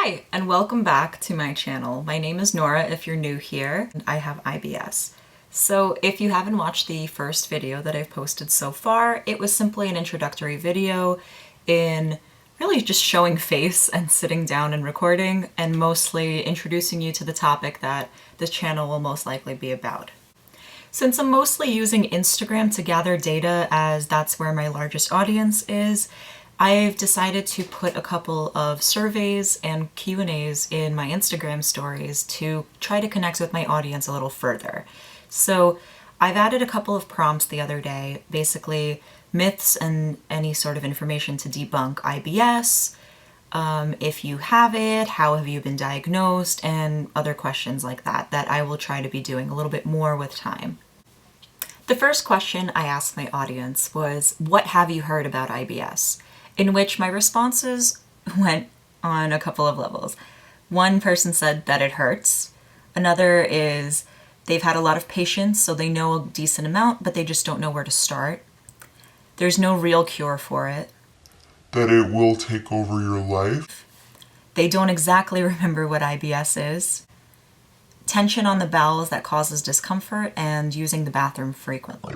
Hi, and welcome back to my channel. My name is Nora if you're new here, and I have IBS. So if you haven't watched the first video that I've posted so far, it was simply an introductory video in really just showing face and sitting down and recording, and mostly introducing you to the topic that this channel will most likely be about. Since I'm mostly using Instagram to gather data, as that's where my largest audience is, I've decided to put a couple of surveys and Q&As in my Instagram stories to try to connect with my audience a little further. So I've added a couple of prompts the other day, basically myths and any sort of information to debunk IBS, if you have it, how have you been diagnosed, and other questions like that I will try to be doing a little bit more with time. The first question I asked my audience was, what have you heard about IBS? In which my responses went on a couple of levels. One person said that it hurts. Another is they've had a lot of patients, so they know a decent amount, but they just don't know where to start. There's no real cure for it. That it will take over your life. They don't exactly remember what IBS is. Tension on the bowels that causes discomfort, and using the bathroom frequently.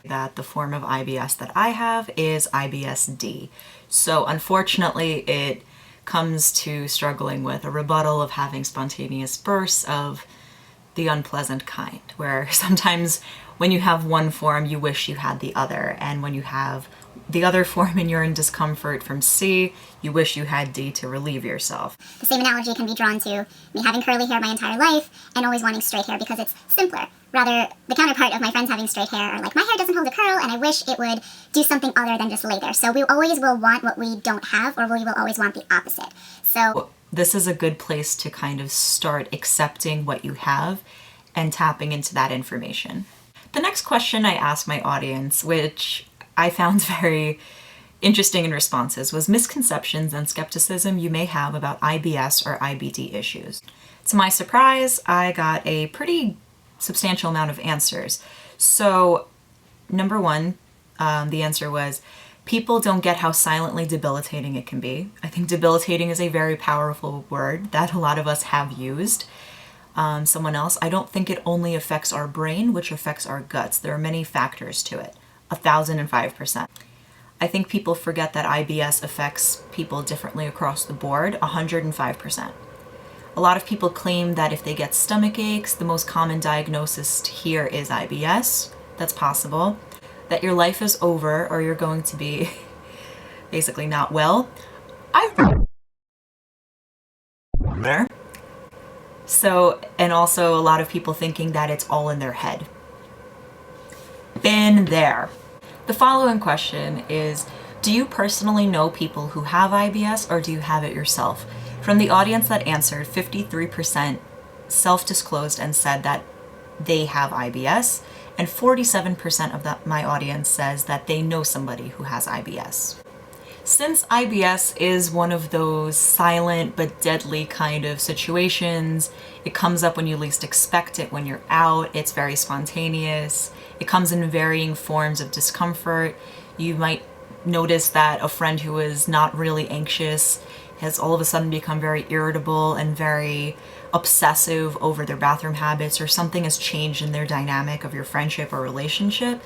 That the form of IBS that I have is IBS-D. So unfortunately, it comes to struggling with a rebuttal of having spontaneous bursts of the unpleasant kind, where sometimes when you have one form, you wish you had the other, and when you have the other form and you're in discomfort from C, you wish you had D to relieve yourself. The same analogy can be drawn to me having curly hair my entire life and always wanting straight hair because it's simpler. Rather, the counterpart of my friends having straight hair are like, my hair doesn't hold a curl and I wish it would do something other than just lay there. So we always will want what we don't have, or we will always want the opposite. So this is a good place to kind of start accepting what you have and tapping into that information. The next question I asked my audience, which I found very interesting in responses, was misconceptions and skepticism you may have about IBS or IBD issues. To my surprise, I got a pretty substantial amount of answers. So number one, the answer was, people don't get how silently debilitating it can be. I think debilitating is a very powerful word that a lot of us have used. Someone else, I don't think it only affects our brain, which affects our guts. There are many factors to it. 1,005%. I think people forget that IBS affects people differently across the board. 105%. A lot of people claim that if they get stomach aches, the most common diagnosis here is IBS. That's possible. That your life is over, or you're going to be basically not well. I've been there. So, and also a lot of people thinking that it's all in their head. Been there. The following question is, do you personally know people who have IBS, or do you have it yourself? From the audience that answered, 53% self-disclosed and said that they have IBS, and 47% of my audience says that they know somebody who has IBS. Since IBS is one of those silent but deadly kind of situations, it comes up when you least expect it, when you're out, it's very spontaneous, it comes in varying forms of discomfort. You might notice that a friend who is not really anxious has all of a sudden become very irritable and very obsessive over their bathroom habits, or something has changed in their dynamic of your friendship or relationship.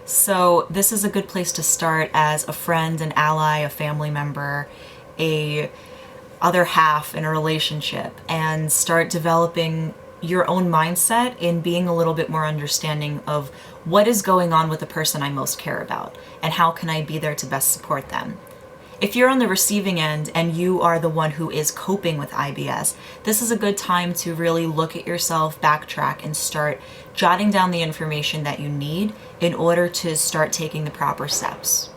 So this is a good place to start as a friend, an ally, a family member, a other half in a relationship, and start developing your own mindset in being a little bit more understanding of what is going on with the person I most care about, and how can I be there to best support them. If you're on the receiving end and you are the one who is coping with IBS, this is a good time to really look at yourself, backtrack, and start jotting down the information that you need in order to start taking the proper steps.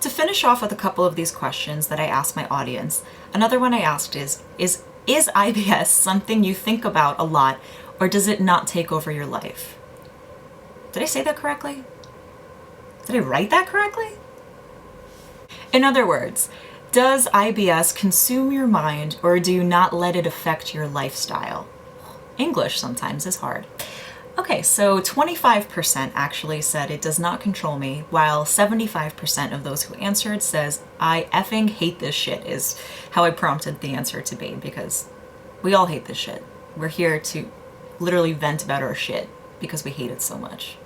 To finish off with a couple of these questions that I asked my audience, another one I asked is IBS something you think about a lot, or does it not take over your life? Did I say that correctly? Did I write that correctly? In other words, does IBS consume your mind, or do you not let it affect your lifestyle? English sometimes is hard. Okay, so 25% actually said it does not control me, while 75% of those who answered says, I effing hate this shit, is how I prompted the answer to be, because we all hate this shit. We're here to literally vent about our shit because we hate it so much.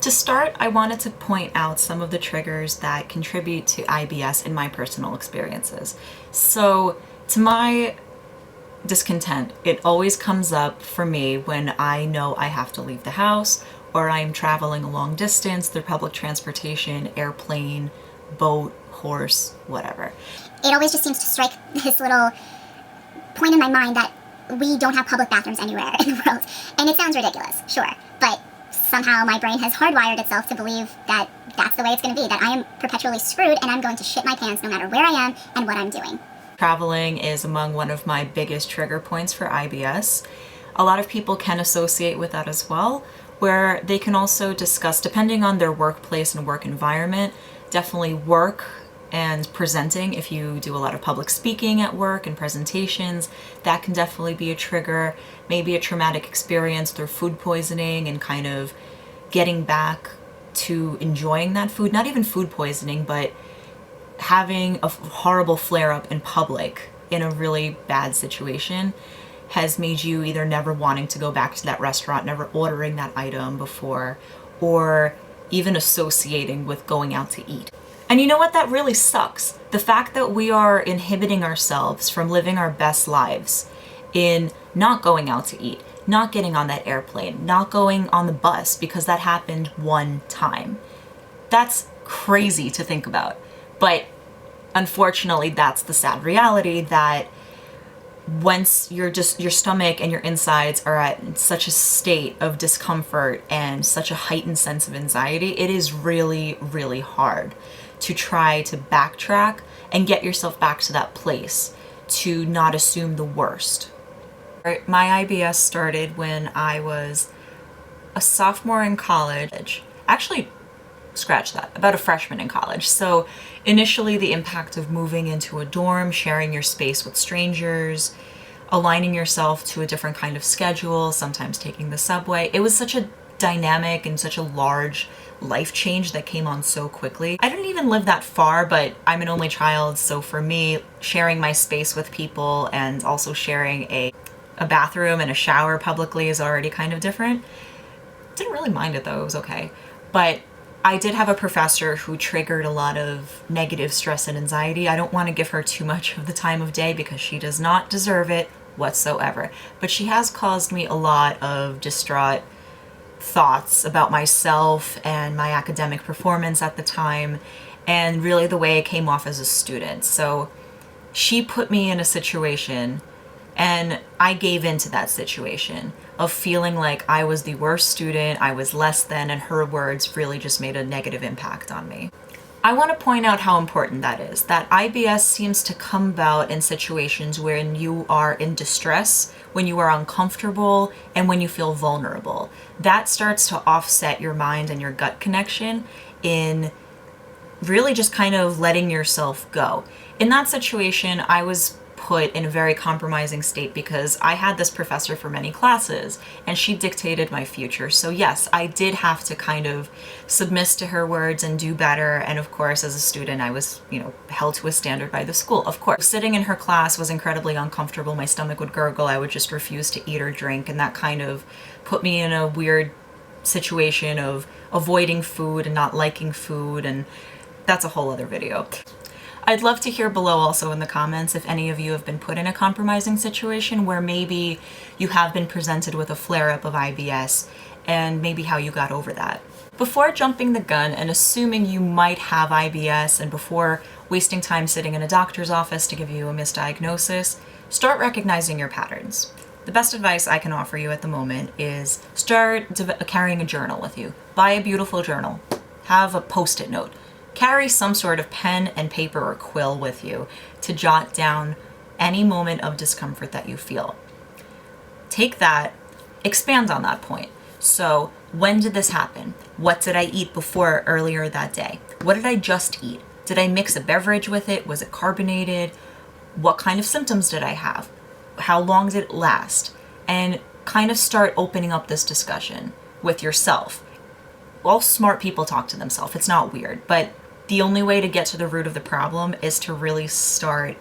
To start, I wanted to point out some of the triggers that contribute to IBS in my personal experiences. So, to my discontent, it always comes up for me when I know I have to leave the house or I'm traveling a long distance through public transportation, airplane, boat, horse, whatever. It always just seems to strike this little point in my mind that we don't have public bathrooms anywhere in the world. And it sounds ridiculous, sure, but somehow my brain has hardwired itself to believe that that's the way it's going to be, that I am perpetually screwed and I'm going to shit my pants no matter where I am and what I'm doing. Traveling is among one of my biggest trigger points for IBS. A lot of people can associate with that as well, where they can also discuss, depending on their workplace and work environment, definitely work and presenting. If you do a lot of public speaking at work and presentations, that can definitely be a trigger. Maybe a traumatic experience through food poisoning and kind of getting back to enjoying that food. Not even food poisoning, but having a horrible flare-up in public in a really bad situation has made you either never wanting to go back to that restaurant, never ordering that item before, or even associating with going out to eat. And you know what? That really sucks. The fact that we are inhibiting ourselves from living our best lives in not going out to eat, not getting on that airplane, not going on the bus because that happened one time. That's crazy to think about. But unfortunately, that's the sad reality, that once your stomach and your insides are at such a state of discomfort and such a heightened sense of anxiety, it is really, really hard to try to backtrack and get yourself back to that place, to not assume the worst. My IBS started when I was a sophomore in college. Actually, scratch that, about a freshman in college. So initially the impact of moving into a dorm, sharing your space with strangers, aligning yourself to a different kind of schedule, sometimes taking the subway. It was such a dynamic and such a large life change that came on so quickly. I didn't even live that far, but I'm an only child, so for me, sharing my space with people and also sharing a bathroom and a shower publicly is already kind of different. Didn't really mind it though, it was okay. But I did have a professor who triggered a lot of negative stress and anxiety. I don't want to give her too much of the time of day because she does not deserve it whatsoever. But she has caused me a lot of distraught thoughts about myself and my academic performance at the time, and really the way I came off as a student. So she put me in a situation, and I gave into that situation of feeling like I was the worst student, I was less than, and her words really just made a negative impact on me. I want to point out how important that is, that IBS seems to come about in situations when you are in distress, when you are uncomfortable, and when you feel vulnerable. That starts to offset your mind and your gut connection in really just kind of letting yourself go. In that situation, I was put in a very compromising state because I had this professor for many classes and she dictated my future. So yes, I did have to kind of submit to her words and do better. And of course, as a student, I was, held to a standard by the school. Of course, sitting in her class was incredibly uncomfortable. My stomach would gurgle. I would just refuse to eat or drink. And that kind of put me in a weird situation of avoiding food and not liking food. And that's a whole other video. I'd love to hear below also in the comments if any of you have been put in a compromising situation where maybe you have been presented with a flare-up of IBS and maybe how you got over that. Before jumping the gun and assuming you might have IBS and before wasting time sitting in a doctor's office to give you a misdiagnosis, start recognizing your patterns. The best advice I can offer you at the moment is start carrying a journal with you. Buy a beautiful journal. Have a post-it note. Carry some sort of pen and paper or quill with you to jot down any moment of discomfort that you feel. Take that, expand on that point. So, when did this happen? What did I eat before earlier that day? What did I just eat? Did I mix a beverage with it? Was it carbonated? What kind of symptoms did I have? How long did it last? And kind of start opening up this discussion with yourself. All smart people talk to themselves. It's not weird, but the only way to get to the root of the problem is to really start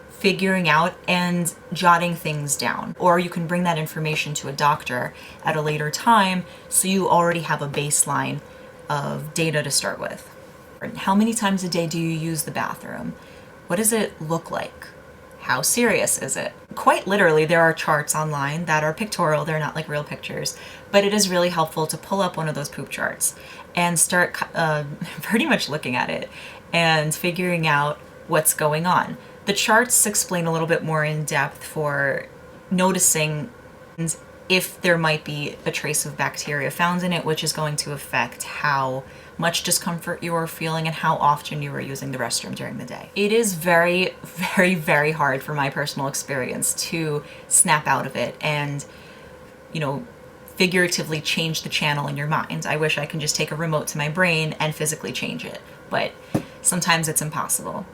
figuring out and jotting things down. Or you can bring that information to a doctor at a later time so you already have a baseline of data to start with. How many times a day do you use the bathroom? What does it look like? How serious is it? Quite literally, there are charts online that are pictorial. They're not like real pictures, but it is really helpful to pull up one of those poop charts and start pretty much looking at it and figuring out what's going on. The charts explain a little bit more in depth for noticing if there might be a trace of bacteria found in it, which is going to affect how much discomfort you are feeling and how often you are using the restroom during the day. It is very, very, very hard from my personal experience to snap out of it and, figuratively change the channel in your mind. I wish I can just take a remote to my brain and physically change it, but sometimes it's impossible.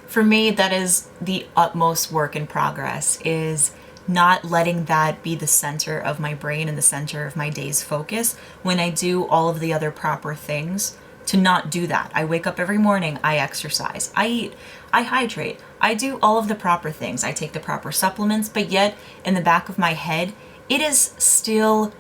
For me, that is the utmost work in progress, is not letting that be the center of my brain and the center of my day's focus when I do all of the other proper things. To not do that. I wake up every morning, I exercise, I eat, I hydrate, I do all of the proper things, I take the proper supplements, but yet in the back of my head, it is still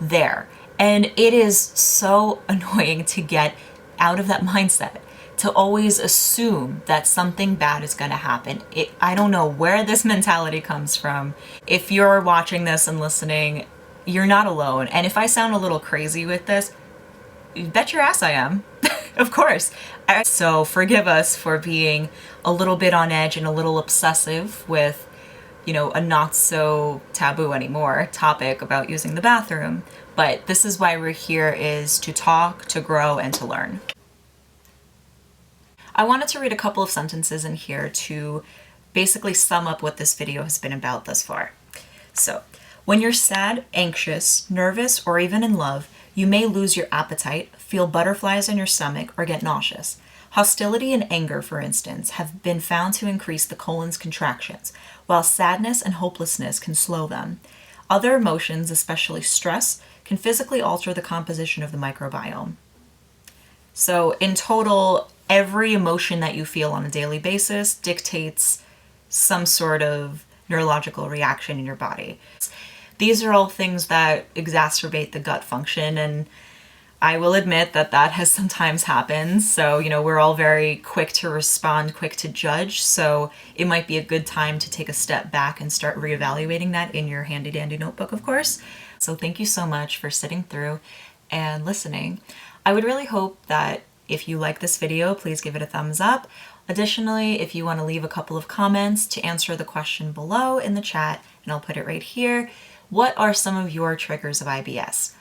there. And it is so annoying to get out of that mindset, to always assume that something bad is going to happen. I don't know where this mentality comes from. If you're watching this and listening, you're not alone. And if I sound a little crazy with this, bet your ass I am. Of course. So forgive us for being a little bit on edge and a little obsessive with, a not so taboo anymore topic about using the bathroom. But this is why we're here, is to talk, to grow, and to learn. I wanted to read a couple of sentences in here to basically sum up what this video has been about thus far. So, when you're sad, anxious, nervous, or even in love, you may lose your appetite, feel butterflies in your stomach, or get nauseous. Hostility and anger, for instance, have been found to increase the colon's contractions, while sadness and hopelessness can slow them. Other emotions, especially stress, can physically alter the composition of the microbiome. So in total, every emotion that you feel on a daily basis dictates some sort of neurological reaction in your body. These are all things that exacerbate the gut function, and I will admit that that has sometimes happened. So, we're all very quick to respond, quick to judge. So it might be a good time to take a step back and start reevaluating that in your handy dandy notebook, of course. So thank you so much for sitting through and listening. I would really hope that if you like this video, please give it a thumbs up. Additionally, if you want to leave a couple of comments to answer the question below in the chat, and I'll put it right here, what are some of your triggers of IBS?